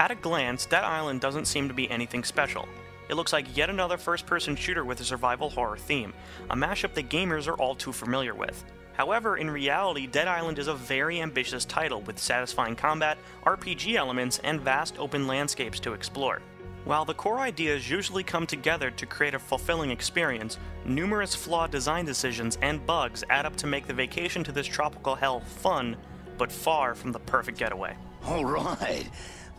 At a glance, Dead Island doesn't seem to be anything special. It looks like yet another first-person shooter with a survival horror theme, a mashup that gamers are all too familiar with. However, in reality, Dead Island is a very ambitious title with satisfying combat, RPG elements, and vast open landscapes to explore. While the core ideas usually come together to create a fulfilling experience, numerous flawed design decisions and bugs add up to make the vacation to this tropical hell fun, but far from the perfect getaway. All right.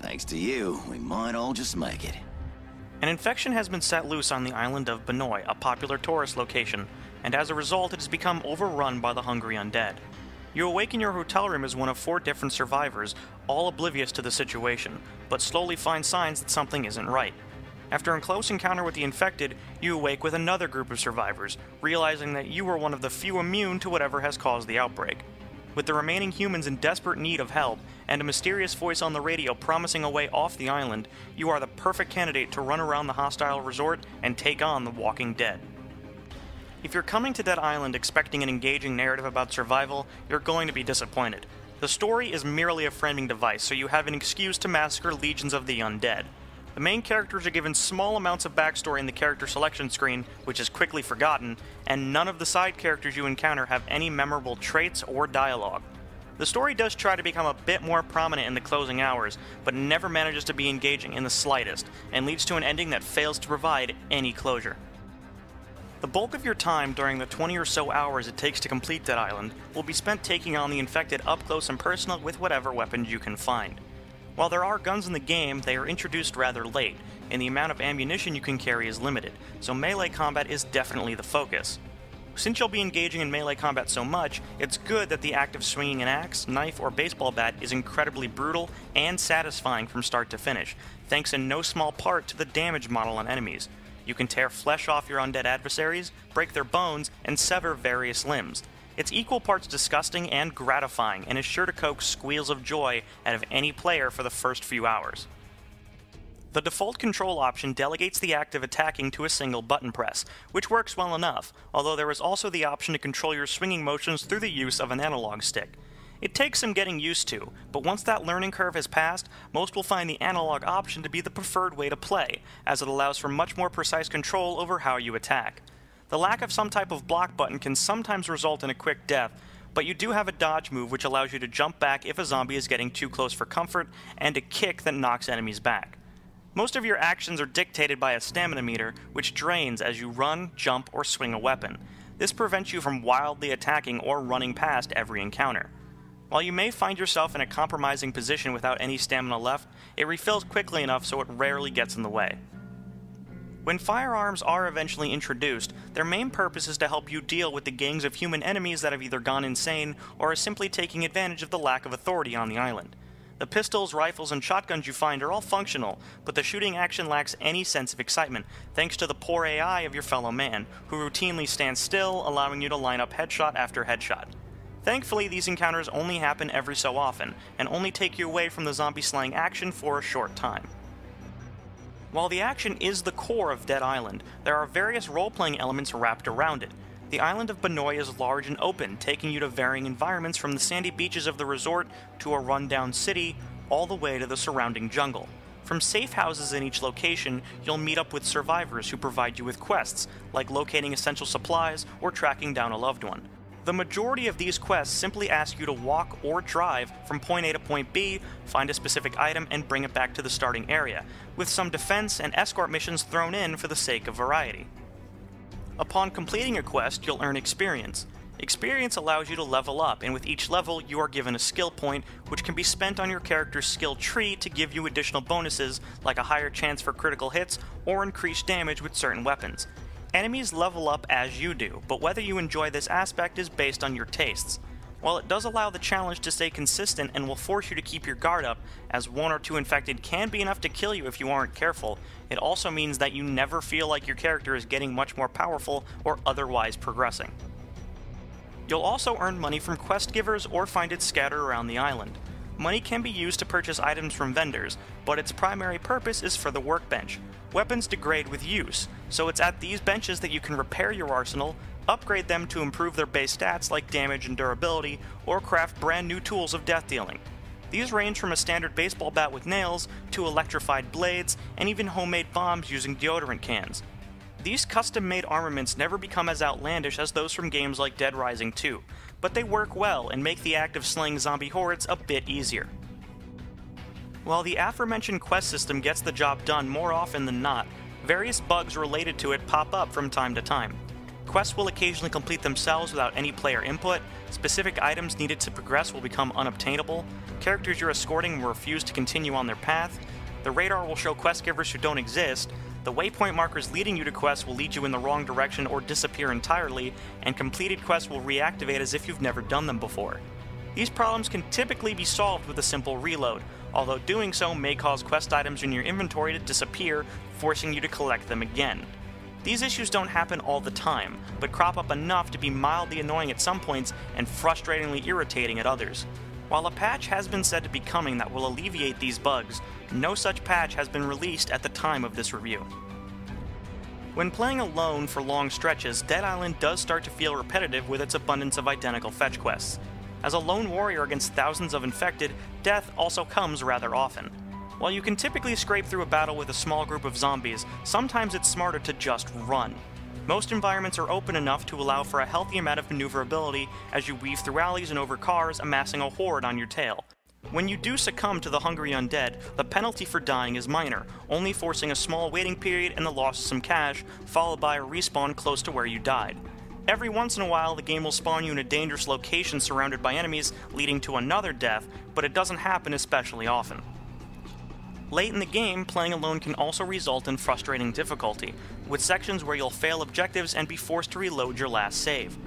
Thanks to you, we might all just make it. An infection has been set loose on the island of Benoi, a popular tourist location, and as a result it has become overrun by the hungry undead. You awake in your hotel room as one of 4 different survivors, all oblivious to the situation, but slowly find signs that something isn't right. After a close encounter with the infected, you awake with another group of survivors, realizing that you are one of the few immune to whatever has caused the outbreak. With the remaining humans in desperate need of help, and a mysterious voice on the radio promising a way off the island, you are the perfect candidate to run around the hostile resort and take on the Walking Dead. If you're coming to Dead Island expecting an engaging narrative about survival, you're going to be disappointed. The story is merely a framing device, so you have an excuse to massacre legions of the undead. The main characters are given small amounts of backstory in the character selection screen, which is quickly forgotten, and none of the side characters you encounter have any memorable traits or dialogue. The story does try to become a bit more prominent in the closing hours, but never manages to be engaging in the slightest, and leads to an ending that fails to provide any closure. The bulk of your time during the 20 or so hours it takes to complete Dead Island will be spent taking on the infected up close and personal with whatever weapons you can find. While there are guns in the game, they are introduced rather late, and the amount of ammunition you can carry is limited, so melee combat is definitely the focus. Since you'll be engaging in melee combat so much, it's good that the act of swinging an axe, knife, or baseball bat is incredibly brutal and satisfying from start to finish, thanks in no small part to the damage model on enemies. You can tear flesh off your undead adversaries, break their bones, and sever various limbs. It's equal parts disgusting and gratifying, and is sure to coax squeals of joy out of any player for the first few hours. The default control option delegates the act of attacking to a single button press, which works well enough, although there is also the option to control your swinging motions through the use of an analog stick. It takes some getting used to, but once that learning curve has passed, most will find the analog option to be the preferred way to play, as it allows for much more precise control over how you attack. The lack of some type of block button can sometimes result in a quick death, but you do have a dodge move which allows you to jump back if a zombie is getting too close for comfort, and a kick that knocks enemies back. Most of your actions are dictated by a stamina meter, which drains as you run, jump, or swing a weapon. This prevents you from wildly attacking or running past every encounter. While you may find yourself in a compromising position without any stamina left, it refills quickly enough so it rarely gets in the way. When firearms are eventually introduced, their main purpose is to help you deal with the gangs of human enemies that have either gone insane or are simply taking advantage of the lack of authority on the island. The pistols, rifles, and shotguns you find are all functional, but the shooting action lacks any sense of excitement, thanks to the poor AI of your fellow man, who routinely stands still, allowing you to line up headshot after headshot. Thankfully, these encounters only happen every so often, and only take you away from the zombie slaying action for a short time. While the action is the core of Dead Island, there are various role-playing elements wrapped around it. The island of Benoi is large and open, taking you to varying environments from the sandy beaches of the resort to a rundown city, all the way to the surrounding jungle. From safe houses in each location, you'll meet up with survivors who provide you with quests, like locating essential supplies or tracking down a loved one. The majority of these quests simply ask you to walk or drive from point A to point B, find a specific item, and bring it back to the starting area, with some defense and escort missions thrown in for the sake of variety. Upon completing a quest, you'll earn experience. Experience allows you to level up, and with each level, you are given a skill point, which can be spent on your character's skill tree to give you additional bonuses, like a higher chance for critical hits or increased damage with certain weapons. Enemies level up as you do, but whether you enjoy this aspect is based on your tastes. While it does allow the challenge to stay consistent and will force you to keep your guard up, as 1 or 2 infected can be enough to kill you if you aren't careful, it also means that you never feel like your character is getting much more powerful or otherwise progressing. You'll also earn money from quest givers or find it scattered around the island. Money can be used to purchase items from vendors, but its primary purpose is for the workbench. Weapons degrade with use, so it's at these benches that you can repair your arsenal, upgrade them to improve their base stats like damage and durability, or craft brand new tools of death dealing. These range from a standard baseball bat with nails, to electrified blades, and even homemade bombs using deodorant cans. These custom-made armaments never become as outlandish as those from games like Dead Rising 2, but they work well and make the act of slaying zombie hordes a bit easier. While the aforementioned quest system gets the job done more often than not, various bugs related to it pop up from time to time. Quests will occasionally complete themselves without any player input, specific items needed to progress will become unobtainable, characters you're escorting will refuse to continue on their path, the radar will show quest givers who don't exist, the waypoint markers leading you to quests will lead you in the wrong direction or disappear entirely, and completed quests will reactivate as if you've never done them before. These problems can typically be solved with a simple reload, although doing so may cause quest items in your inventory to disappear, forcing you to collect them again. These issues don't happen all the time, but crop up enough to be mildly annoying at some points and frustratingly irritating at others. While a patch has been said to be coming that will alleviate these bugs, no such patch has been released at the time of this review. When playing alone for long stretches, Dead Island does start to feel repetitive with its abundance of identical fetch quests. As a lone warrior against thousands of infected, death also comes rather often. While you can typically scrape through a battle with a small group of zombies, sometimes it's smarter to just run. Most environments are open enough to allow for a healthy amount of maneuverability as you weave through alleys and over cars, amassing a horde on your tail. When you do succumb to the hungry undead, the penalty for dying is minor, only forcing a small waiting period and the loss of some cash, followed by a respawn close to where you died. Every once in a while, the game will spawn you in a dangerous location surrounded by enemies, leading to another death, but it doesn't happen especially often. Late in the game, playing alone can also result in frustrating difficulty, with sections where you'll fail objectives and be forced to reload your last save.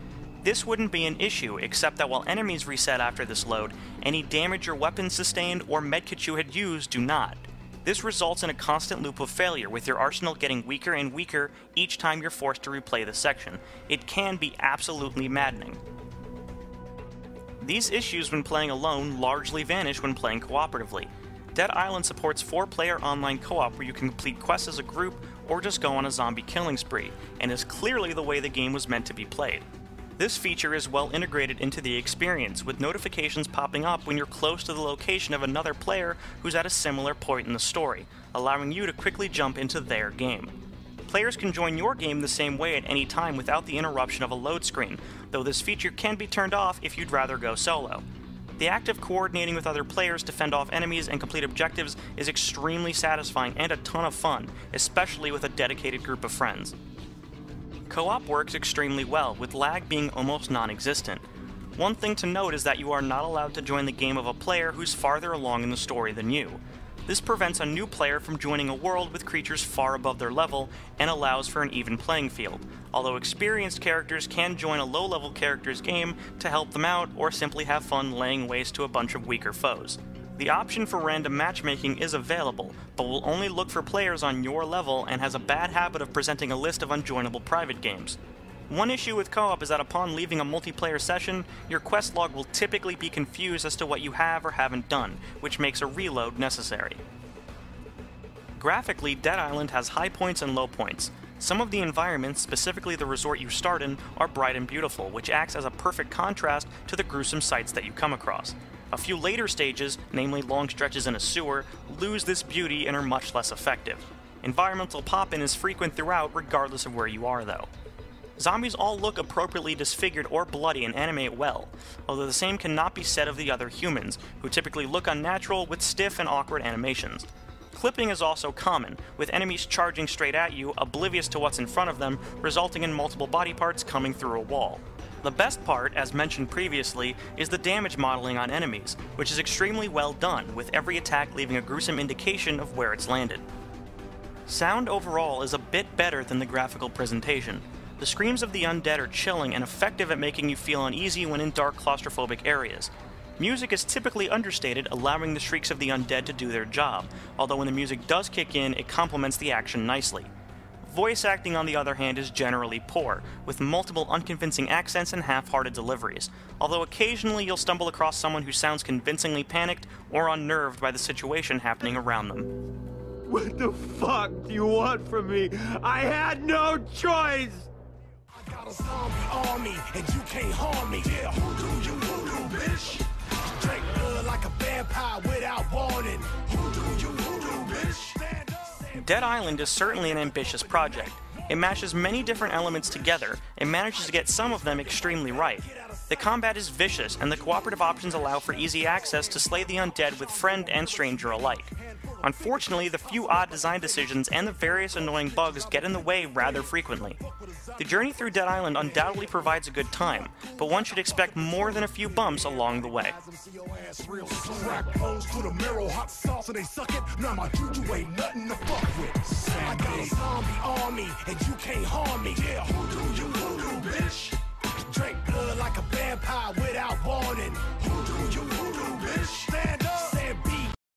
This wouldn't be an issue, except that while enemies reset after this load, any damage your weapons sustained or medkit you had used do not. This results in a constant loop of failure, with your arsenal getting weaker and weaker each time you're forced to replay the section. It can be absolutely maddening. These issues when playing alone largely vanish when playing cooperatively. Dead Island supports 4-player online co-op where you can complete quests as a group or just go on a zombie killing spree, and is clearly the way the game was meant to be played. This feature is well integrated into the experience, with notifications popping up when you're close to the location of another player who's at a similar point in the story, allowing you to quickly jump into their game. Players can join your game the same way at any time without the interruption of a load screen, though this feature can be turned off if you'd rather go solo. The act of coordinating with other players to fend off enemies and complete objectives is extremely satisfying and a ton of fun, especially with a dedicated group of friends. Co-op works extremely well, with lag being almost non-existent. One thing to note is that you are not allowed to join the game of a player who's farther along in the story than you. This prevents a new player from joining a world with creatures far above their level and allows for an even playing field, although experienced characters can join a low-level character's game to help them out or simply have fun laying waste to a bunch of weaker foes. The option for random matchmaking is available, but will only look for players on your level and has a bad habit of presenting a list of unjoinable private games. One issue with co-op is that upon leaving a multiplayer session, your quest log will typically be confused as to what you have or haven't done, which makes a reload necessary. Graphically, Dead Island has high points and low points. Some of the environments, specifically the resort you start in, are bright and beautiful, which acts as a perfect contrast to the gruesome sights that you come across. A few later stages, namely long stretches in a sewer, lose this beauty and are much less effective. Environmental pop-in is frequent throughout, regardless of where you are, though. Zombies all look appropriately disfigured or bloody and animate well, although the same cannot be said of the other humans, who typically look unnatural with stiff and awkward animations. Clipping is also common, with enemies charging straight at you, oblivious to what's in front of them, resulting in multiple body parts coming through a wall. The best part, as mentioned previously, is the damage modeling on enemies, which is extremely well done, with every attack leaving a gruesome indication of where it's landed. Sound overall is a bit better than the graphical presentation. The screams of the undead are chilling and effective at making you feel uneasy when in dark claustrophobic areas. Music is typically understated, allowing the shrieks of the undead to do their job, although when the music does kick in, it complements the action nicely. Voice acting, on the other hand, is generally poor, with multiple unconvincing accents and half-hearted deliveries, although occasionally you'll stumble across someone who sounds convincingly panicked or unnerved by the situation happening around them. What the fuck do you want from me? I had no choice! a zombie army, and you can't harm me. Yeah, who do, bitch? Drink blood like a vampire without warning. Who do, bitch? Stand up. Dead Island is certainly an ambitious project. It mashes many different elements together and manages to get some of them extremely right. The combat is vicious, and the cooperative options allow for easy access to slay the undead with friend and stranger alike. Unfortunately, the few odd design decisions and the various annoying bugs get in the way rather frequently. The journey through Dead Island undoubtedly provides a good time, but one should expect more than a few bumps along the way. Strap close to the marrow, hot sauce, and they suck it. Now my juju ain't nothing to fuck with. I got a zombie army, and you can't harm me. Yeah, who do, bitch? Drink blood like a vampire with